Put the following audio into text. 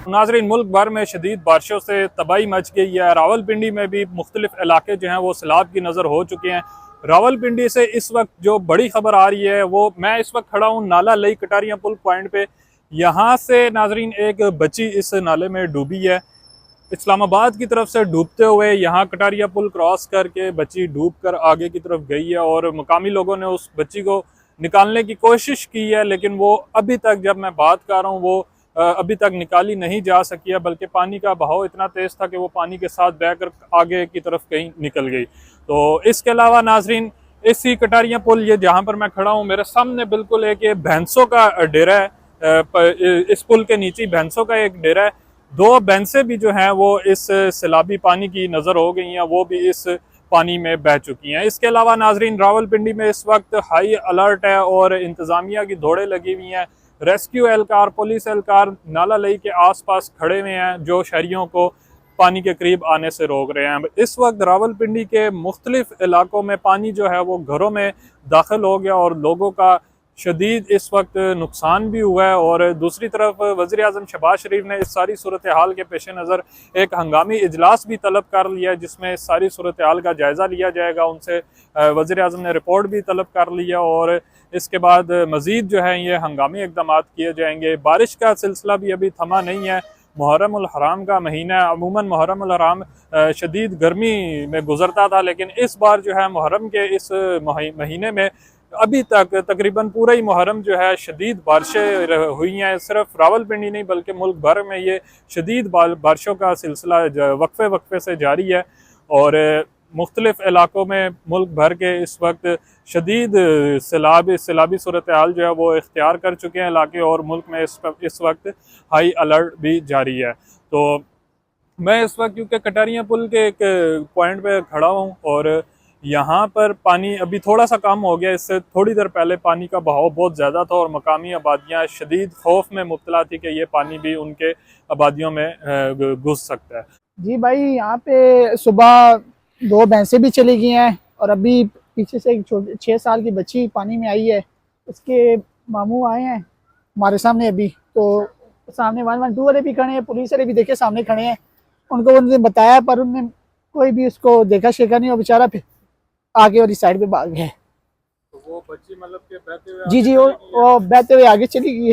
नाज़रीन, मुल्क भर में शदीद बारिशों से तबाही मच गई है। रावलपिंडी में भी मुख्तलिफ इलाके जो हैं वो सैलाब की नज़र हो चुके हैं। रावलपिंडी से इस वक्त जो बड़ी खबर आ रही है वो, मैं इस वक्त खड़ा हूँ नाला लई कटारिया पुल पॉइंट पे। यहाँ से नाज़रीन एक बच्ची इस नाले में डूबी है। इस्लामाबाद की तरफ से डूबते हुए यहाँ कटारिया पुल क्रॉस करके बच्ची डूब कर आगे की तरफ गई है और मुकामी लोगों ने उस बच्ची को निकालने की कोशिश की है, लेकिन वो अभी तक, जब मैं बात कर रहा हूँ, वो अभी तक निकाली नहीं जा सकी है, बल्कि पानी का बहाव इतना तेज़ था कि वो पानी के साथ बहकर आगे की तरफ कहीं निकल गई। तो इसके अलावा नाजरीन, इसी कटारिया पुल, ये जहाँ पर मैं खड़ा हूँ, मेरे सामने बिल्कुल एक ये भैंसों का डेरा है। इस पुल के नीचे भैंसों का एक डेरा है। दो भैंसें भी जो हैं वो इस सैलाबी पानी की नज़र हो गई हैं, वो भी इस पानी में बह चुकी हैं। इसके अलावा नाजरीन, रावलपिंडी में इस वक्त हाई अलर्ट है और इंतज़ामिया की दौड़ें लगी हुई हैं। रेस्क्यू एहलकार, पुलिस एहलकार नाला लई के आसपास खड़े हुए हैं, जो शहरियों को पानी के करीब आने से रोक रहे हैं। इस वक्त रावलपिंडी के मुख्तलिफ इलाकों में पानी जो है वो घरों में दाखिल हो गया और लोगों का शदीद इस वक्त नुकसान भी हुआ है। और दूसरी तरफ वज़ीर आज़म शहबाज शरीफ ने इस सारी सूरत हाल के पेश नज़र एक हंगामी इजलास भी तलब कर लिया है, जिसमें इस सारी सूरत हाल का जायज़ा लिया जाएगा। उनसे वज़ीर आज़म ने रिपोर्ट भी तलब कर लिया और इसके बाद मज़ीद जो है ये हंगामी इक़दामात किए जाएंगे। बारिश का सिलसिला भी अभी थमा नहीं है। मुहर्रम उल हराम का महीना है। अमूमन मुहर्रम उल हराम शदीद गर्मी में गुजरता था, लेकिन इस बार जो है मुहर्रम के इस महीने में अभी तक तकरीबन पूरा ही मुहर्रम जो है शदीद बारिशें हुई हैं। सिर्फ रावलपिंडी नहीं बल्कि मुल्क भर में ये शदीद बारिशों का सिलसिला वक्फे वक्फे से जारी है और मुख्तलिफ इलाकों में मुल्क भर के इस वक्त शदीद सैलाबी सूरत हाल जो है वो इख्तियार कर चुके हैं इलाके, और मुल्क में इस वक्त हाई अलर्ट भी जारी है। तो मैं इस वक्त क्योंकि कटारिया पुल के एक पॉइंट पे खड़ा हूँ और यहाँ पर पानी अभी थोड़ा सा कम हो गया। इससे थोड़ी देर पहले पानी का बहाव बहुत ज़्यादा था और मकामी आबादियाँ शदीद खौफ में मुब्तला थी कि ये पानी भी उनके आबादियों में घुस सकता है। जी भाई, यहाँ पे सुबह दो भैंसें भी चली गई हैं और अभी पीछे से एक 6 साल की बच्ची पानी में आई है। उसके मामू आए हैं हमारे सामने अभी, तो सामने 112 वाले भी खड़े हैं, पुलिस वाले भी देखे सामने खड़े हैं। उनको उन्होंने बताया पर उन्होंने कोई भी उसको देखा शेखा नहीं और बेचारा फिर आगे वाली साइड पे भाग गए। तो वो बच्ची मतलब के बहते हुए जी जी, वो बहते हुए आगे चली गई है।